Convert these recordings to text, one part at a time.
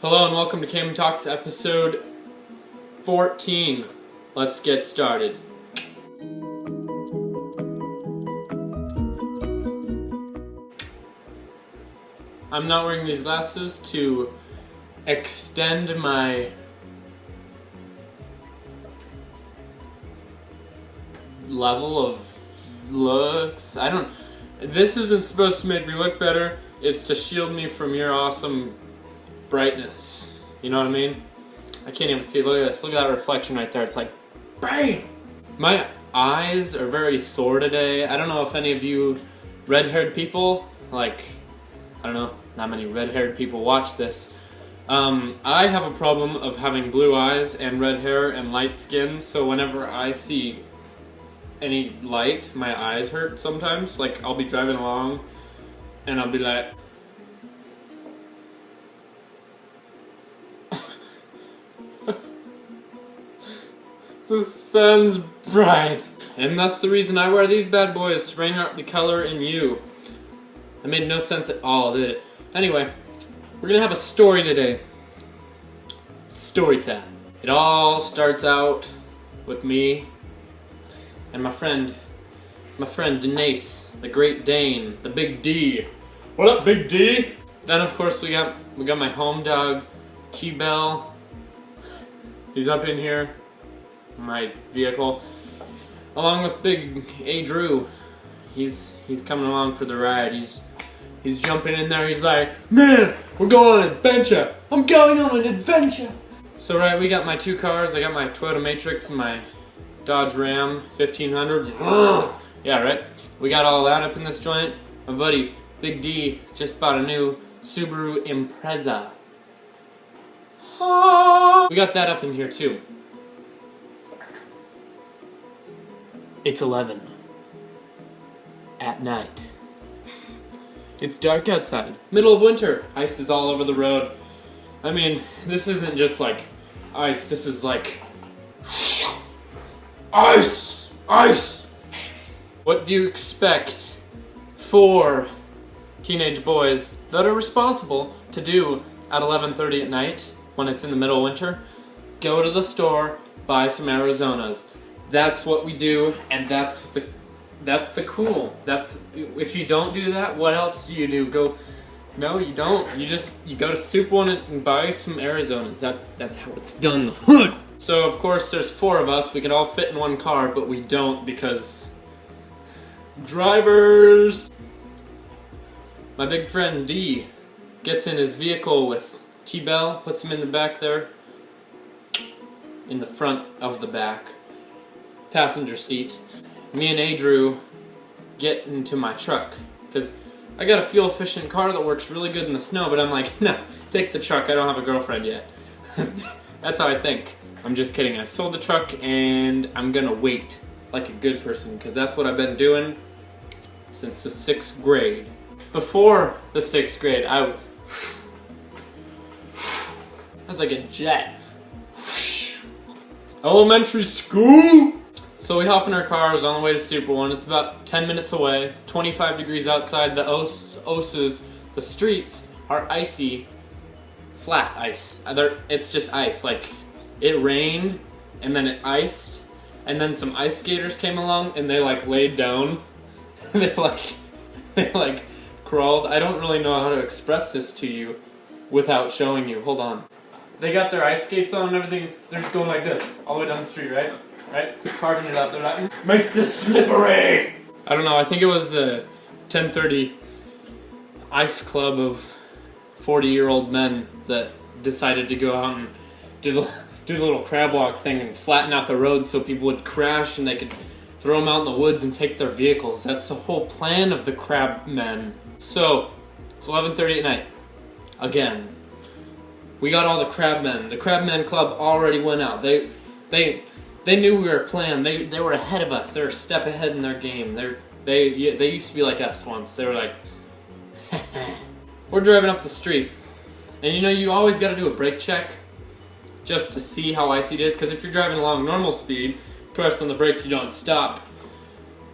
Hello and welcome to Cayman Talks episode 14. Let's get started. I'm not wearing these glasses to extend my level of looks. This isn't supposed to make me look better. It's to shield me from your awesome brightness. You know what I mean? I can't even see. Look at this. Look at that reflection right there. It's like, bang! My eyes are very sore today. I don't know if any of you red-haired people, I don't know, not many red-haired people watch this. I have a problem of having blue eyes and red hair and light skin, so whenever I see any light, my eyes hurt sometimes. Like, I'll be driving along and I'll be like, the sun's bright. And that's the reason I wear these bad boys, to bring out the color in you. That made no sense at all, did it? Anyway, we're gonna have a story today. It's story time. It all starts out with me and my friend Denise, the Great Dane, the Big D. What up, Big D? Then of course we got my home dog, T-Bell. He's up in here, my vehicle, along with Big A Drew. He's coming along for the ride. He's jumping in there. He's like, man, we're going on an adventure. I'm going on an adventure. So right, we got my two cars. I got my Toyota Matrix and my Dodge Ram 1500. Yeah, right? We got all that up in this joint. My buddy, Big D, just bought a new Subaru Impreza. We got that up in here too. It's 11 at night. It's dark outside. Middle of winter. Ice is all over the road. I mean, this isn't just like ice. This is like ice! Ice! What do you expect for teenage boys that are responsible to do at 11:30 at night when it's in the middle of winter? Go to the store, buy some Arizonas. That's what we do, and that's the cool. If you don't do that, what else do you do? No, you don't. You go to Soup One and buy some Arizonas. That's how it's done. So of course there's four of us. We could all fit in one car, but we don't because drivers. My big friend D gets in his vehicle with T-Bell, puts him in the back there, in the front of the back passenger seat. Me and A Drew get into my truck because I got a fuel efficient car that works really good in the snow, but I'm like, no, take the truck. I don't have a girlfriend yet. That's how I think. I'm just kidding. I sold the truck and I'm gonna wait like a good person because that's what I've been doing since the 6th grade. Before the 6th grade, I was like a jet. Elementary school? So we hop in our cars on the way to Super One. It's about 10 minutes away, 25 degrees outside. The oses, the streets are icy, flat ice. It's just ice. Like, it rained, and then it iced, and then some ice skaters came along, and they like laid down. they crawled. I don't really know how to express this to you without showing you. Hold on. They got their ice skates on and everything. They're just going like this all the way down the street, right? Right? Carving it up. They're like, make this slippery! I don't know, I think it was the 10:30 ice club of 40-year-old men that decided to go out and do the little crab walk thing and flatten out the roads so people would crash and they could throw them out in the woods and take their vehicles. That's the whole plan of the crab men. So, it's 11:30 at night. Again. We got all the crab men. The crab men club already went out. They knew we were playing. They were ahead of us. They were a step ahead in their game. They used to be like us once. They were like, we're driving up the street, and you always got to do a brake check just to see how icy it is. Because if you're driving along normal speed, press on the brakes, you don't stop,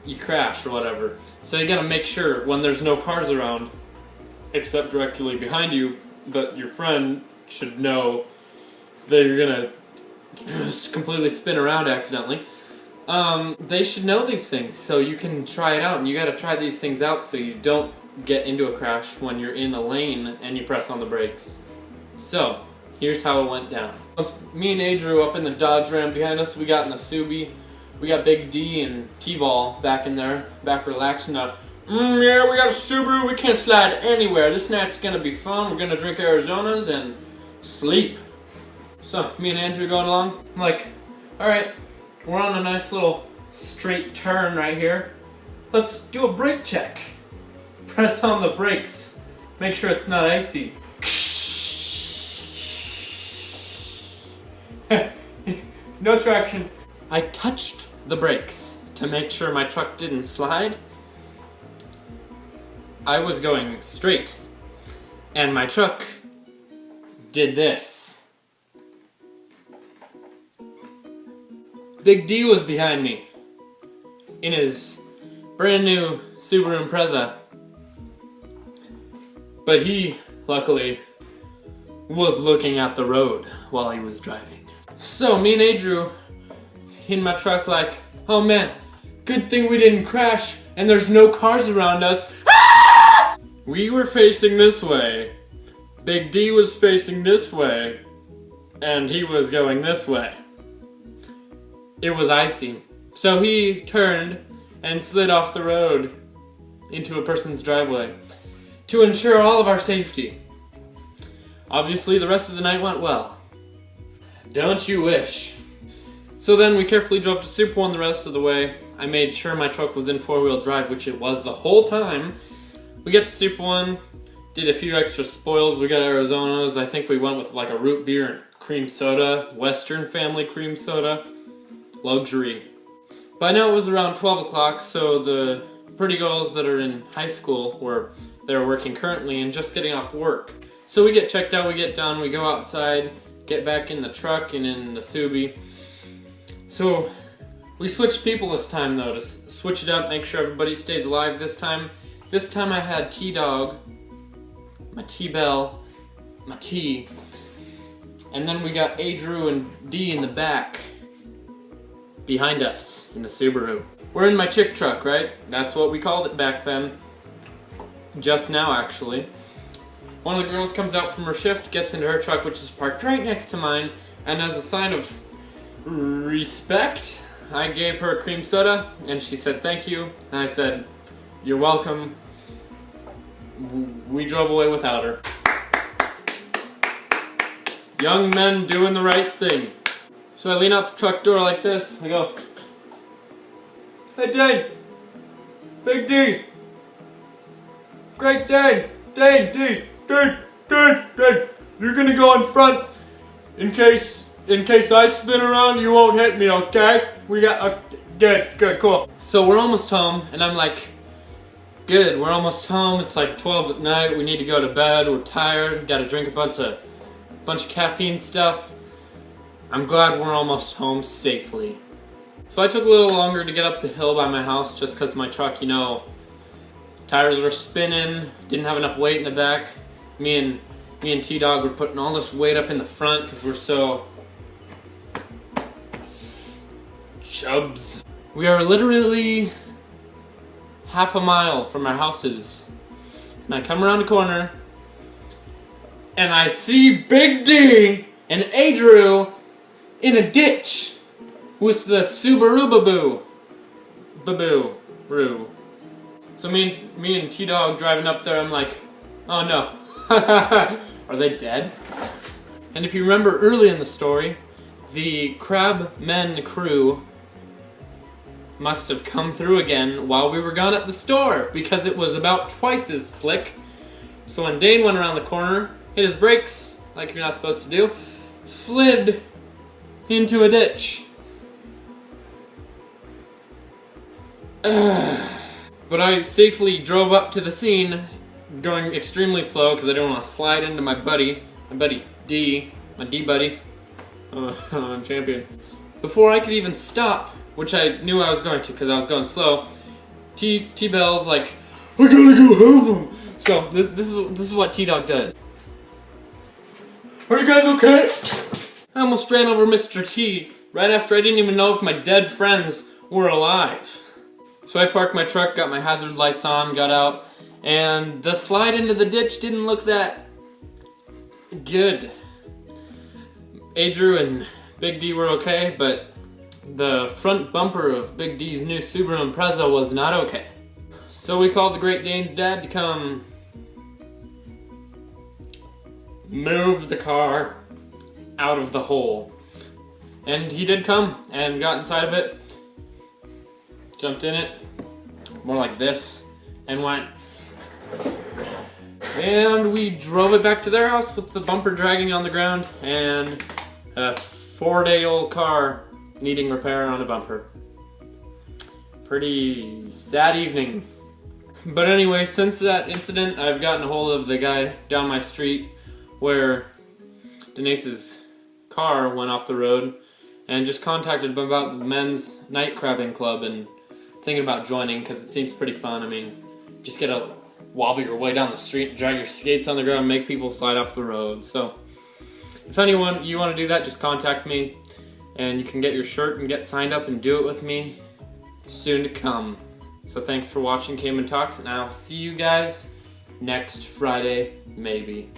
you crash or whatever. So you got to make sure when there's no cars around, except directly behind you, that your friend should know that you're gonna completely spin around accidentally. They should know these things so you can try it out, and you gotta try these things out so you don't get into a crash when you're in a lane and you press on the brakes. So, here's how it went down. Once me and Andrew up in the Dodge Ram behind us, we got in the Subi. We got Big D and T-Ball back in there, back relaxing out. Yeah, we got a Subaru, we can't slide anywhere. This night's gonna be fun. We're gonna drink Arizonas and sleep. So, me and Andrew going along. I'm like, alright, we're on a nice little straight turn right here. Let's do a brake check. Press on the brakes. Make sure it's not icy. No traction. I touched the brakes to make sure my truck didn't slide. I was going straight, and my truck did this. Big D was behind me in his brand new Subaru Impreza, but he, luckily, was looking at the road while he was driving. So me and Andrew in my truck like, oh man, good thing we didn't crash and there's no cars around us. Ah! We were facing this way. Big D was facing this way. And he was going this way. It was icy. So he turned and slid off the road into a person's driveway to ensure all of our safety. Obviously, the rest of the night went well. Don't you wish? So then we carefully drove to Super One the rest of the way. I made sure my truck was in four-wheel drive, which it was the whole time. We get to Super One, did a few extra spoils. We got Arizonas. I think we went with like a root beer and cream soda, Western family cream soda, luxury. By now it was around 12 o'clock, so the pretty girls that are in high school they're working currently and just getting off work. So we get checked out, we get done, we go outside, get back in the truck and in the Subi. So we switched people this time though, to switch it up, make sure everybody stays alive this time. This time I had T-Dog, my T-Bell, my T, and then we got Andrew and D in the back, behind us in the Subaru. We're in my chick truck, right? That's what we called it back then. Just now, actually. One of the girls comes out from her shift, gets into her truck, which is parked right next to mine, and as a sign of respect, I gave her a cream soda, and she said thank you, and I said, you're welcome. We drove away without her. Young men doing the right thing. So I lean out the truck door like this, I go, hey Dane, Big D, Great Dane, Dane, D, Dane, Dane, Dane, you're gonna go in front in case I spin around, you won't hit me, okay? We got, good, cool. So we're almost home, and I'm like, good, we're almost home, it's like 12 at night, we need to go to bed, we're tired, gotta drink a bunch of caffeine stuff. I'm glad we're almost home safely. So I took a little longer to get up the hill by my house just because my truck, you know, tires were spinning, didn't have enough weight in the back. Me and T-Dog were putting all this weight up in the front because we're so chubs. We are literally half a mile from our houses. And I come around the corner and I see Big D and Andrew in a ditch with the Subaru Baboo. So me and T-Dog driving up there, I'm like, oh no, are they dead? And if you remember early in the story, the Crab Men crew must have come through again while we were gone at the store because it was about twice as slick. So when Dane went around the corner, hit his brakes like you're not supposed to do, slid into a ditch. But I safely drove up to the scene, going extremely slow because I didn't want to slide into my buddy D, my D-buddy. I'm champion. Before I could even stop, which I knew I was going to because I was going slow, T-Bell's like, I gotta go help him. So this is what T-Dog does. Are you guys okay? I almost ran over Mr. T right after I didn't even know if my dead friends were alive. So I parked my truck, got my hazard lights on, got out, and the slide into the ditch didn't look that good. Adrian and Big D were okay, but the front bumper of Big D's new Subaru Impreza was not okay. So we called the Great Dane's dad to come move the car out of the hole. And he did come and got inside of it, jumped in it, more like this, and went. And we drove it back to their house with the bumper dragging on the ground and a 4-day-old car needing repair on a bumper. Pretty sad evening. But anyway, since that incident, I've gotten a hold of the guy down my street where Denise's car went off the road and just contacted him about the men's Nightcrabbing club and thinking about joining because it seems pretty fun. I mean, just get a wobble your way down the street, drag your skates on the ground, make people slide off the road. So if anyone you want to do that, just contact me and you can get your shirt and get signed up and do it with me soon to come. So thanks for watching Cayman Talks, and I'll see you guys next Friday, maybe.